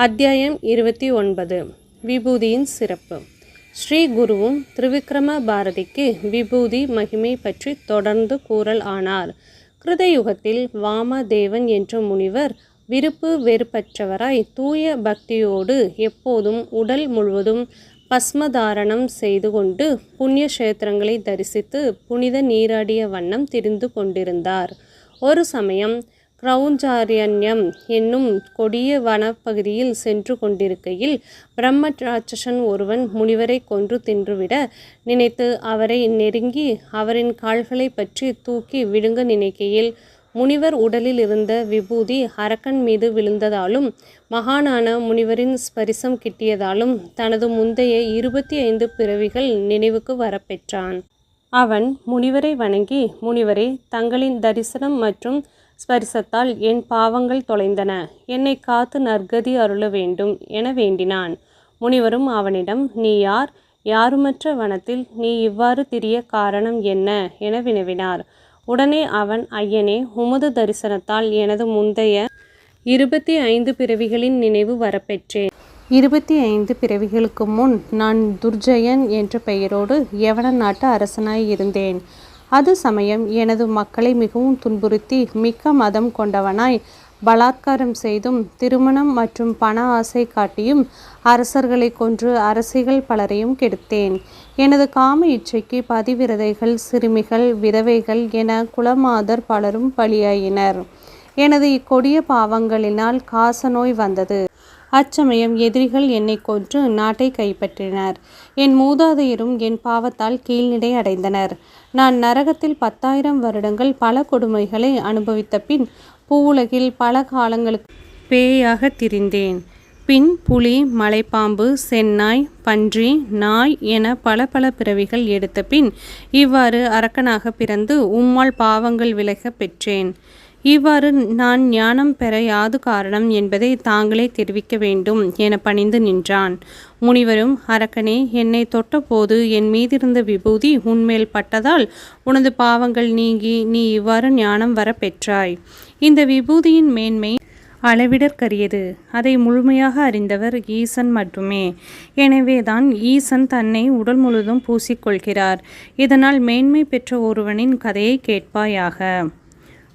அத்தியாயம் 29. விபூதியின் சிறப்பு. ஸ்ரீ குருவும் திரிவிக்ரம பாரதிக்கு விபூதி மகிமை பற்றி தொடர்ந்து கூறல் ஆனார். கிருதயுகத்தில் வாமதேவன் என்ற முனிவர் விருப்பு வெறுப்பற்றவராய் தூய பக்தியோடு எப்போதும் உடல் முழுவதும் பஸ்மதாரணம் செய்து கொண்டு புண்ணிய கஷேத்திரங்களை தரிசித்து புனித நீராடிய வண்ணம் திரிந்து கொண்டிருந்தார். ஒரு சமயம் கிரௌஞ்சாரண்யம் என்னும் கொடிய வனப்பகுதியில் சென்று கொண்டிருக்கையில் பிரம்ம ராட்சசன் ஒருவன் முனிவரை கொன்று தின்றுவிட நினைத்து அவரை நெருங்கி அவரின் கால்களை பற்றி தூக்கி விழுங்க நினைக்கையில் முனிவர் உடலில் இருந்த விபூதி அரக்கன் மீது விழுந்ததாலும் மகானான முனிவரின் ஸ்பரிசம் கிட்டியதாலும் தனது முந்தைய 25 பிறவிகள் நினைவுக்கு வரப்பெற்றான். அவன் முனிவரை வணங்கி, முனிவரே, தங்களின் தரிசனம் மற்றும் ஸ்பரிசத்தால் என் பாவங்கள் தொலைந்தன, என்னை காத்து நற்கதி அருள வேண்டும் என வேண்டினான். முனிவரும் அவனிடம், நீ யார்? யாருமற்ற வனத்தில் நீ இவ்வாறு திரிய காரணம் என்ன என வினவினார். உடனே அவன், ஐயனே, உமது தரிசனத்தால் எனது முந்தைய 25 பிறவிகளின் நினைவு வரப்பெற்றேன். 25 பிறவிகளுக்கு முன் நான் துர்ஜயன் என்ற பெயரோடு யவன நாட்டு அரசனாய் இருந்தேன். அது சமயம் எனது மக்களை மிகவும் துன்புறுத்தி மிக்க மதம் கொண்டவனாய் பலாத்காரம் செய்தும் திருமணம் மற்றும் பண ஆசை காட்டியும் அரசர்களை கொன்று அரசிகள் பலரையும் கெடுத்தேன். எனது காம இச்சைக்கு பதிவிரதைகள், சிறுமிகள், விதவைகள் என குலமாதர் பலரும் பலியாயினர். எனது இக்கொடிய பாவங்களினால் காசநோய் வந்தது. அச்சமயம் எதிரிகள் என்னை கொன்று நாட்டை கைப்பற்றினர். என் மூதாதையரும் என் பாவத்தால் கீழ்நிலை அடைந்தனர். நான் நரகத்தில் 10,000 வருடங்கள் பல கொடுமைகளை அனுபவித்த பின் பூவுலகில் பல காலங்களுக்கு பேயாக திரிந்தேன். பின் புலி, மலைப்பாம்பு, செந்நாய், பன்றி, நாய் என பல பிறவிகள் எடுத்த பின் இவ்வாறு அரக்கனாக பிறந்து உம்மால் பாவங்கள் விலக பெற்றேன். இவ்வாறு நான் ஞானம் பெற யாது காரணம் என்பதை தாங்களே தெரிவிக்க வேண்டும் என பணிந்து நின்றான். முனிவரும், அரக்கனே, என்னை தொட்டபோது என் மீதிருந்த விபூதி உன்மேல் பட்டதால் உனது பாவங்கள் நீங்கி நீ இவ்வாறு ஞானம் வர பெற்றாய். இந்த விபூதியின் மேன்மை அளவிடற்கரியது. அதை முழுமையாக அறிந்தவர் ஈசன் மட்டுமே. எனவேதான் ஈசன் தன்னை உடல் முழுதும் பூசிக்கொள்கிறார். இதனால் மேன்மை பெற்ற ஒருவனின் கதையை கேட்பாயாக.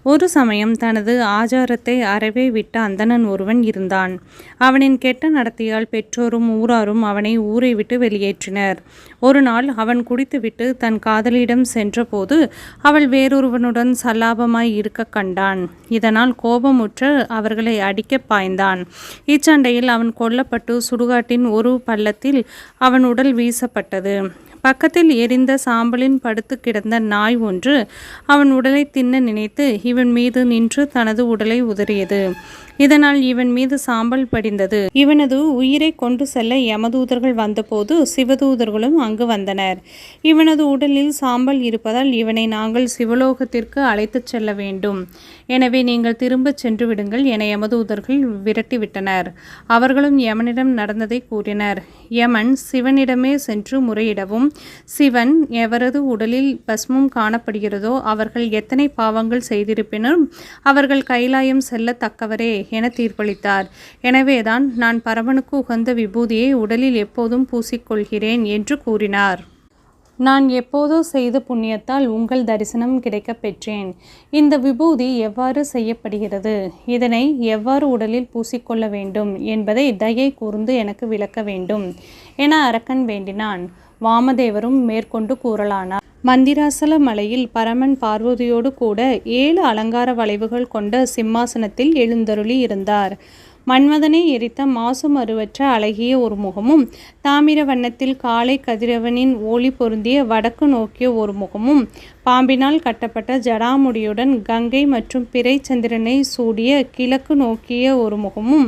ஒரு சமயம் தனது ஆச்சாரத்தை அறவே விட்ட அந்தணன் ஒருவன் இருந்தான். அவனின் கெட்ட நடத்தையால் பெற்றோரும் ஊராரும் அவனை ஊரை விட்டு வெளியேற்றினர். ஒரு நாள் அவன் குடித்துவிட்டு தன் காதலியிடம் சென்றபோது அவள் வேறொருவனுடன் சல்லாபமாய் இருக்க கண்டான். இதனால் கோபமுற்று அவர்களை அடிக்க பாய்ந்தான். இச்சண்டையில் அவன் கொல்லப்பட்டு சுடுகாட்டின் ஒரு பள்ளத்தில் அவன் உடல் வீசப்பட்டது. பக்கத்தில் எரிந்த சாம்பலின் படுத்து கிடந்த நாய் ஒன்று அவன் உடலை தின்ன நினைத்து இவன் மீது நின்று தனது உடலை உதறியது. இதனால் இவன் மீது சாம்பல் படிந்தது. இவனது உயிரை கொண்டு செல்ல யமதூதர்கள் வந்தபோது சிவதூதர்களும் அங்கு வந்தனர். இவனது உடலில் சாம்பல் இருப்பதால் இவனை நாங்கள் சிவலோகத்திற்கு அழைத்துச் செல்ல வேண்டும். எனவே நீங்கள் திரும்பச் சென்று விடுங்கள் என யமதூதர்கள் விரட்டிவிட்டனர். அவர்களும் யமனிடம் நடந்ததை கூறினர். யமன் சிவனிடமே சென்று முறையிடவும், சிவன் எவரது உடலில் பஸ்மம் காணப்படுகிறதோ அவர்கள் எத்தனை பாவங்கள் செய்திருப்பினும் அவர்கள் கைலாயம் செல்லத்தக்கவரே என தீர்ப்பளித்தார். எனவேதான் நான் பரமனுக்கு உகந்த விபூதியை உடலில் எப்போதும் பூசிக்கொள்கிறேன் என்று கூறினார். நான் எப்போதோ செய்த புண்ணியத்தால் உங்கள் தரிசனம் கிடைக்க பெற்றேன். இந்த விபூதி எவ்வாறு செய்யப்படுகிறது, இதனை எவ்வாறு உடலில் பூசிக்கொள்ள வேண்டும் என்பதை தயை கூர்ந்து எனக்கு விளக்க வேண்டும் என அரக்கன் வேண்டினான். வாமதேவரும் மேற்கொண்டு கூறலானார். மந்திராசல மலையில் பரமன் பார்வதியோடு கூட 7 அலங்கார வளைவுகள் கொண்ட சிம்மாசனத்தில் எழுந்தருளி இருந்தார். மன்மதனை எரித்த மாசு மறுவற்ற அழகிய ஒரு முகமும், தாமிர வண்ணத்தில் காலை கதிரவனின் ஒளி பொருந்திய வடக்கு நோக்கிய ஒரு முகமும், பாம்பினால் கட்டப்பட்ட ஜடாமுடியுடன் கங்கை மற்றும் பிறை சந்திரனை சூடிய கிழக்கு நோக்கிய ஒரு முகமும்,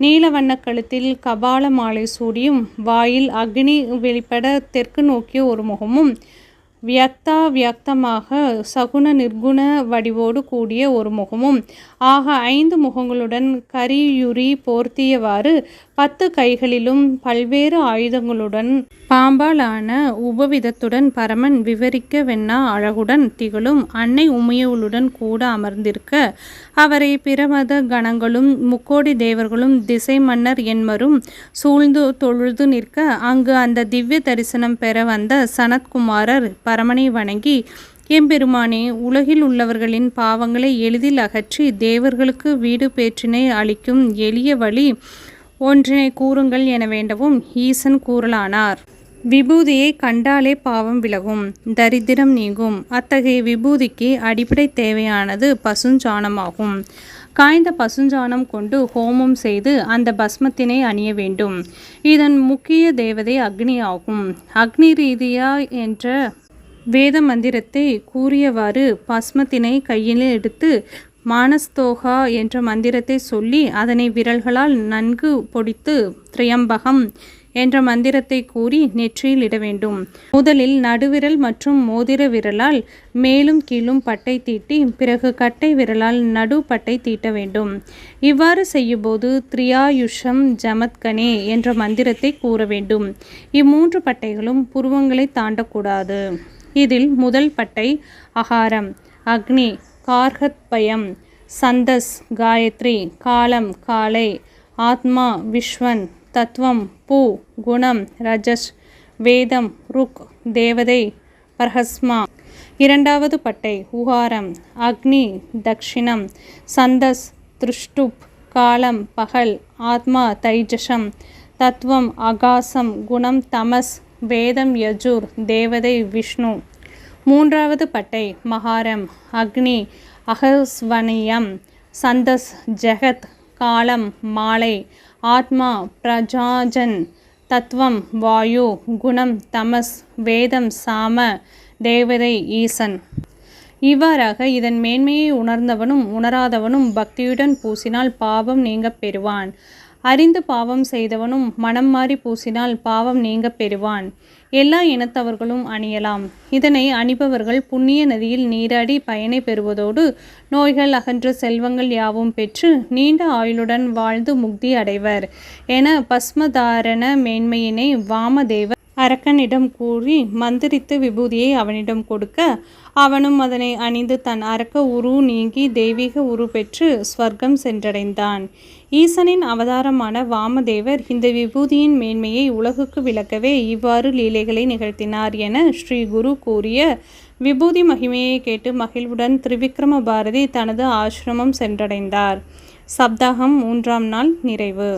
நீல வண்ண கழுத்தில் கபால மாலை சூடியும் வாயில் அக்னி வெளிப்பட தெற்கு நோக்கிய ஒரு முகமும், வியக்தமாக சகுன நிர்குண வடிவோடு கூடிய ஒரு முகமும் ஆக 5 முகங்களுடன் கரியுரி போர்த்தியவாறு 10 கைகளிலும் பல்வேறு ஆயுதங்களுடன் பாம்பாலான உபவிதத்துடன் பரமன் விவரிக்க வெண்ணா அழகுடன் திகழும் அன்னை உமையவளுடன் கூட அமர்ந்திருக்க அவரை பிரமத கணங்களும் முக்கோடி தேவர்களும் திசை மன்னர் என்மரும் சூழ்ந்து தொழுது நிற்க அங்கு அந்த திவ்ய தரிசனம் பெற வந்த சனத்குமாரர் பரமனை வணங்கி, எம்பெருமானே, உலகில் உள்ளவர்களின் பாவங்களை எளிதில் அகற்றி தேவர்களுக்கு வீடு பேற்றினை அளிக்கும் எளிய வழி ஒன்றினை கூறுங்கள் என வேண்டவும் ஈசன் கூறலானார். விபூதியை கண்டாலே பாவம் விலகும், தரித்திரம் நீங்கும். அத்தகைய விபூதிக்கு அடிப்படை தேவையானது பசுஞ்சாணமாகும். காய்ந்த பசுஞ்சாணம் கொண்டு ஹோமம் செய்து அந்த பஸ்மத்தினை அணிய வேண்டும். இதன் முக்கிய தேவதை அக்னி ஆகும். அக்னி ரீதியா என்ற வேத மந்திரத்தை கூறியவாறு பஸ்மத்தினை கையில் எடுத்து மானஸ்தோகா என்ற மந்திரத்தை சொல்லி அதனை விரல்களால் நன்கு பொடித்து திரியம்பகம் என்ற மந்திரத்தை கூறி நெற்றியில் இட வேண்டும். முதலில் நடுவிரல் மற்றும் மோதிர விரலால் மேலும் கீழும் பட்டை தீட்டி பிறகு கட்டை விரலால் நடு பட்டை தீட்ட வேண்டும். இவ்வாறு செய்யும்போது திரியாயுஷம் ஜமத்கனே என்ற மந்திரத்தை கூற வேண்டும். இம்மூன்று பட்டைகளும் புருவங்களை தாண்டக்கூடாது. இதில் முதல் பட்டை அகாரம், அக்னி, கார்கத்பயம், சந்தஸ், காயத்ரி, காலம், காலை, ஆத்மா, விஸ்வன், தத்துவம், பூ, குணம், ரஜஸ், வேதம், ருக், தேவதை, பரஹஸ்மா. இரண்டாவது பட்டை உகாரம், அக்னி, தக்ஷிணம், சந்தஸ், திருஷ்டுப், காலம், பகல், ஆத்மா, தைஜசம், தத்துவம், ஆகாசம், குணம், தமஸ், வேதம், யஜுர், தேவதை, விஷ்ணு. மூன்றாவது பட்டை மகாரம், அக்னி, அகஸ்வனியம், சந்தஸ், ஜெகத், காலம், மாலை, ஆத்மா, பிரஜாஜன், தத்துவம், வாயு, குணம், தமஸ், வேதம், சாம, தேவதை, ஈசன். இவ்வாறாக இதன் மேன்மையை உணர்ந்தவனும் உணராதவனும் பக்தியுடன் பூசினால் பாவம் நீங்கப் பெறுவான். அறிந்து பாவம் செய்தவனும் மனம் மாறி பூசினால் பாவம் நீங்க பெறுவான். எல்லா இனத்தவர்களும் அணியலாம். இதனை அணிபவர்கள் புண்ணிய நதியில் நீராடி பயனை பெறுவதோடு நோய்கள் அகன்று செல்வங்கள் யாவும் பெற்று நீண்ட ஆயுளுடன் வாழ்ந்து முக்தி அடைவர் என பஸ்மதாரண மேன்மையினை வாமதேவர் அரக்கனிடம் கூறி மந்திரித்து விபூதியை அவனிடம் கொடுக்க அவனும் அதனை அணிந்து தன் அரக்க உரு நீங்கி தெய்வீக உரு பெற்று ஸ்வர்க்கம் சென்றடைந்தான். ஈசனின் அவதாரமான வாமதேவர் இந்த விபூதியின் மேன்மையை உலகுக்கு விளக்கவே இவ்வாறு லீலைகளை நிகழ்த்தினார் என ஸ்ரீ குரு கூறிய விபூதி மகிமையை கேட்டு மகிழ்வுடன் திரிவிக்ரம பாரதி தனது ஆசிரமம் சென்றடைந்தார். சப்தாகம் 3ஆம் நாள் நிறைவு.